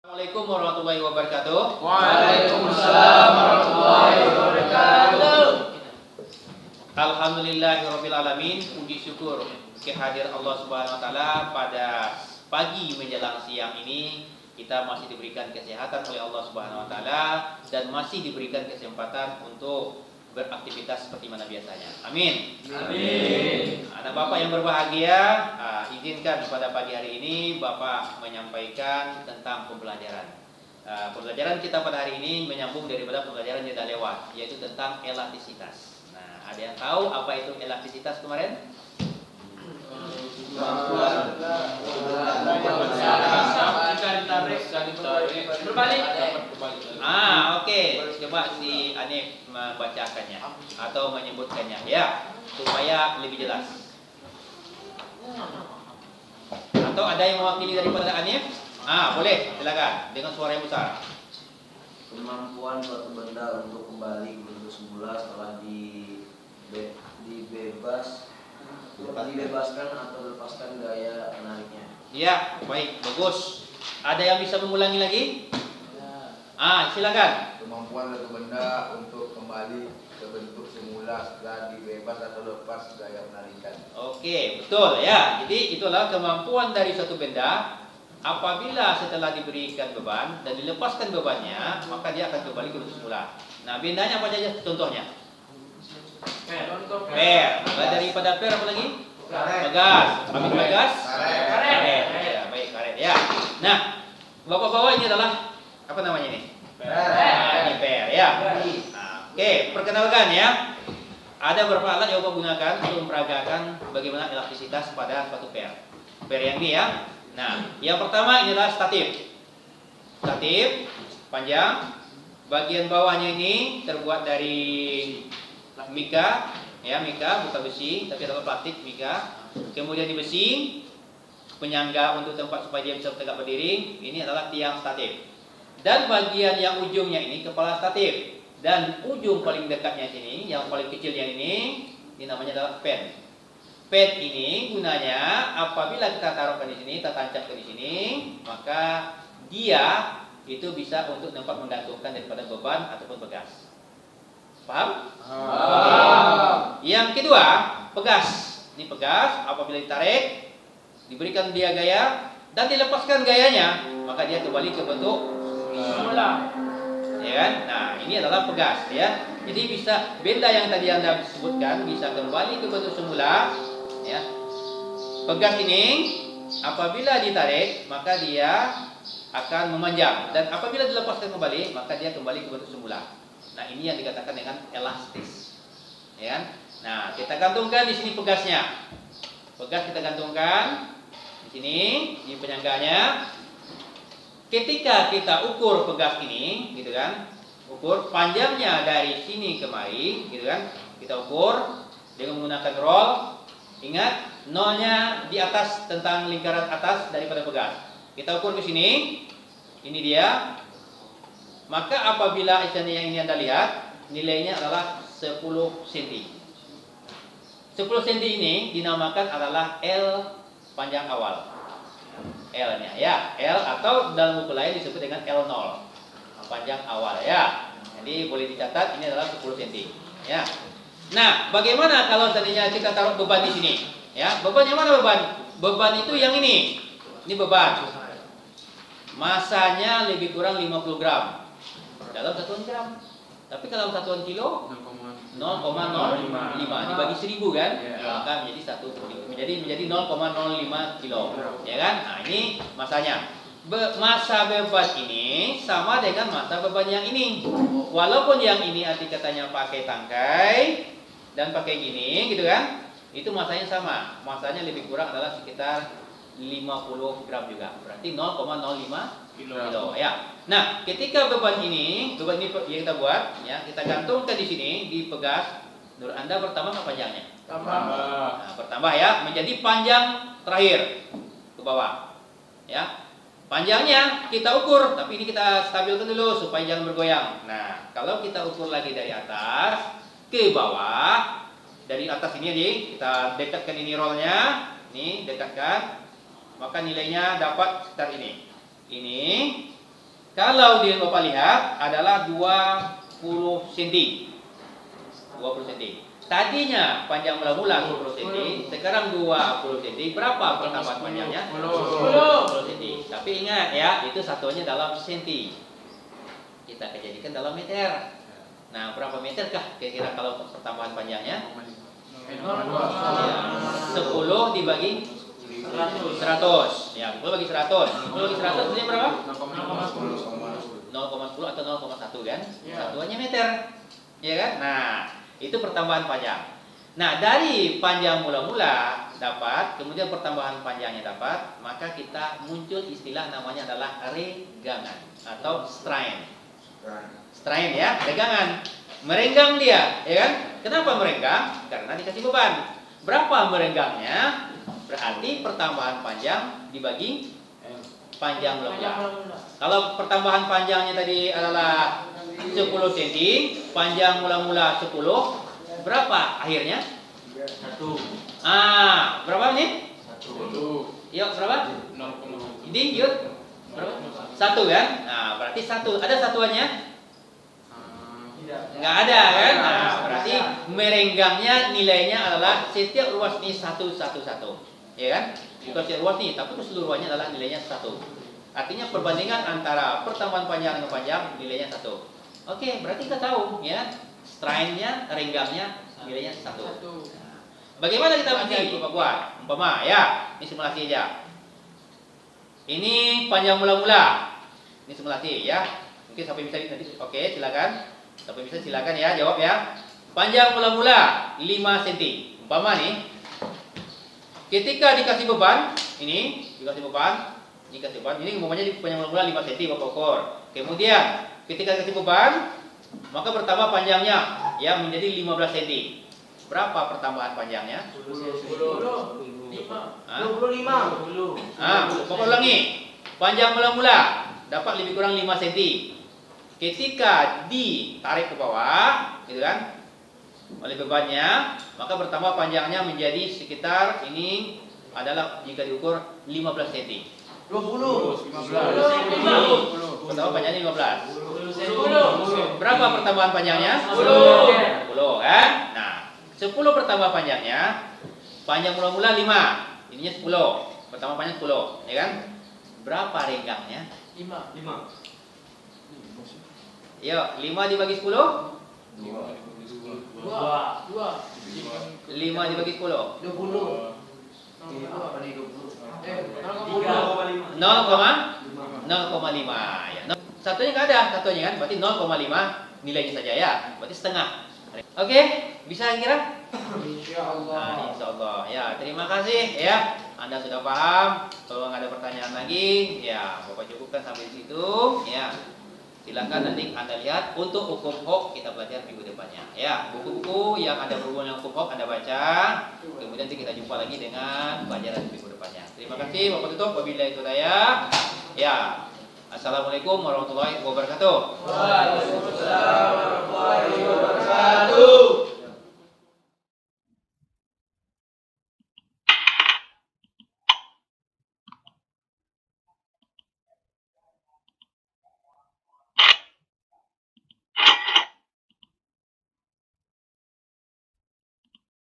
Assalamualaikum warahmatullahi wabarakatuh. Waalaikumsalam warahmatullahi wabarakatuh. Alhamdulillahirabbil alamin. Puji syukur kehadiran Allah Subhanahu wa taala pada pagi menjelang siang ini kita masih diberikan kesehatan oleh Allah Subhanahu wa taala dan masih diberikan kesempatan untuk beraktivitas seperti mana biasanya. Amin. Amin. Anak Bapak yang berbahagia, izinkan pada pagi hari ini Bapak menyampaikan tentang pembelajaran. Pembelajaran kita pada hari ini menyambung daripada pembelajaran yang sudah lewat, yaitu tentang elastisitas. Nah, ada yang tahu apa itu elastisitas kemarin? Berbalik. Oke. Coba si Anif membacakannya atau menyebutkannya ya, supaya lebih jelas. Atau ada yang mewakili daripada Anif? Boleh, silakan dengan suara yang besar. Kemampuan suatu benda untuk kembali ke bentuk semula setelah dibebaskan atau melepaskan gaya menariknya. Ya, baik, bagus. Ada yang bisa mengulangi lagi? Silakan. Kemampuan suatu benda untuk kembali ke bentuk semula setelah dibebas atau lepas gaya penarikan. Oke, betul ya. Jadi itulah kemampuan dari suatu benda apabila setelah diberikan beban dan dilepaskan bebannya, maka dia akan kembali ke bentuk semula. Nah, bendanya apa saja contohnya? Per. Daripada per apa lagi? Bagas. Habis bagas? Karet. Ya, baik, karet ya. Nah, bapak-bapak ini adalah apa namanya ini? Ini per ya. Oke, perkenalkan ya. Ada beberapa alat yang Bapak gunakan untuk memperagakan bagaimana elastisitas pada suatu per. Per yang ini ya. Nah, yang pertama inilah statif. Statif panjang. Bagian bawahnya ini terbuat dari mika, ya, mika bukan besi, tapi adalah plastik mika. Kemudian di besi, penyangga untuk tempat supaya dia bisa tegak berdiri. Ini adalah tiang statif. Dan bagian yang ujungnya ini kepala statif. Dan ujung paling dekatnya sini, yang paling kecilnya ini namanya adalah pen. Pen ini gunanya apabila kita taruhkan di sini, kita tancapkan di sini, maka dia itu bisa untuk tempat menggantungkan daripada beban ataupun begas. Paham? Yang kedua, pegas. Ini pegas, apabila ditarik, diberikan dia gaya dan dilepaskan gayanya, maka dia kembali ke bentuk semula. Ya kan? Nah, ini adalah pegas ya. Jadi bisa benda yang tadi Anda sebutkan bisa kembali ke bentuk semula ya. Pegas ini apabila ditarik, maka dia akan memanjang dan apabila dilepaskan kembali, maka dia kembali ke bentuk semula. Nah, ini yang dikatakan dengan elastis. Ya kan? Nah, kita gantungkan di sini pegasnya. Pegas kita gantungkan di sini di penyangganya. Ketika kita ukur pegas ini, gitu kan? Ukur panjangnya dari sini kemari, gitu kan? Kita ukur dengan menggunakan roll. Ingat, nolnya di atas tentang lingkaran atas daripada pegas. Kita ukur ke sini. Ini dia. Maka apabila yang ini Anda lihat, nilainya adalah 10 cm. 10 cm ini dinamakan adalah L panjang awal. L-nya ya, L atau dalam buku lain disebut dengan L0. Panjang awal ya. Jadi boleh dicatat ini adalah 10 cm ya. Nah, bagaimana kalau tadinya kita taruh beban di sini? Ya, beban yang mana beban? Beban itu yang ini. Ini beban. Masanya lebih kurang 50 gram. Dalam satuan gram. Tapi kalau satuan kilo 0,05 dibagi 1000 kan? Maka menjadi 0,05 kilo. Ya kan? Nah, ini masanya. Masa beban ini sama dengan masa beban yang ini. Walaupun yang ini arti katanya pakai tangkai dan pakai gini gitu kan? Itu masanya sama. Masanya lebih kurang adalah sekitar 50 gram juga. Berarti 0,05 kilo ya. Nah, ketika beban ini yang kita buat ya, kita gantungkan di sini di pegas. Menurut Anda bertambah nggak panjangnya? Nah, bertambah ya, menjadi panjang terakhir ke bawah. Ya. Panjangnya kita ukur, tapi ini kita stabilkan dulu supaya jangan bergoyang. Nah, kalau kita ukur lagi dari atas ke bawah, dari atas ini kita dekatkan ini rollnya, ini dekatkan, maka nilainya dapat sekitar ini. Ini Kalau di Bapak lihat adalah 20 cm. 20 cm. Tadinya panjang mula-mula 10 cm, sekarang 20 cm. Berapa pertambahan panjangnya? 10 cm. Tapi ingat ya, itu satuannya dalam senti. Kita jadikan dalam meter. Nah, berapa meter kah kira-kira kalau pertambahan panjangnya? 10 dibagi 100. Ya, 10 bagi 100. 10 bagi 100 itu berapa? 0,10 atau 0,1 kan? Satuannya meter. Ya kan? Nah, itu pertambahan panjang. Nah, dari panjang mula-mula dapat, kemudian pertambahan panjangnya dapat, maka kita muncul istilah namanya adalah regangan atau strain. Strain ya, regangan. Merenggang dia, ya kan? Kenapa merenggang? Karena dikasih beban. Berapa merenggangnya? Berarti pertambahan panjang dibagi panjang mula-mula. Kalau pertambahan panjangnya tadi adalah 10 cm, panjang mula-mula 10, berapa akhirnya? 1. Berapa nih? 1. Yuk, berapa? 0,1. Ini yuk. Berapa? 1 kan? Nah, berarti 1. Ada satuannya? Enggak ada kan? Nah, berarti merenggangnya nilainya adalah setiap ruas ini 1, 1, 1. Ya kan? Bukan setiap ruas nih, tapi keseluruhannya adalah nilainya 1. Artinya perbandingan antara pertambahan panjang dengan panjang nilainya 1. Oke, berarti kita tahu ya, strainnya, renggangnya nilainya 1. Bagaimana kita uji? Bapak buat umpama ya, ini simulasi aja. Ini panjang mula-mula. Ini simulasi ya. Mungkin sampai bisa nanti. Oke, silakan. Sampai bisa silakan ya, jawab ya. Panjang mula-mula 5 cm. Umpama nih. Ketika dikasih beban, ini dikasih beban, ini umpamanya panjang mula-mula 5 cm Bapak ukur. Kemudian ketika dikasih beban, maka bertambah panjangnya ya menjadi 15 cm. Berapa pertambahan panjangnya? 25. Bapak ulangi. Panjang mula-mula dapat lebih kurang 5 cm. Ketika ditarik ke bawah, gitu kan? Oleh bebannya, maka bertambah panjangnya menjadi sekitar ini adalah jika diukur 15 cm. 20. Pertama panjangnya 15. 10. Berapa pertambahan panjangnya? 10 kan? Nah, 10 pertambah panjangnya. Panjang mula-mula 5. Ininya 10. Pertama panjang 10, ya kan? Berapa renggangnya? 5. Yuk, 5 dibagi 10? 2. 5 dibagi 10? 20. 0,5 ya. Satunya nggak ada, satunya kan berarti 0,5 nilainya saja ya, berarti setengah. Oke, bisa kira? Insyaallah. Insyaallah. Ya, terima kasih ya. Anda sudah paham. Kalau nggak ada pertanyaan lagi, ya Bapak cukupkan sampai di situ. Ya, silakan nanti Anda lihat untuk hukum hok kita belajar minggu depannya. Ya, buku-buku yang ada berhubungan dengan hukum hok Anda baca. Kemudian nanti kita jumpa lagi dengan pelajaran minggu depannya. Terima kasih. Bapak tutup. Wabillahi taufiq. Ya. Assalamualaikum warahmatullahi wabarakatuh. Waalaikumsalam.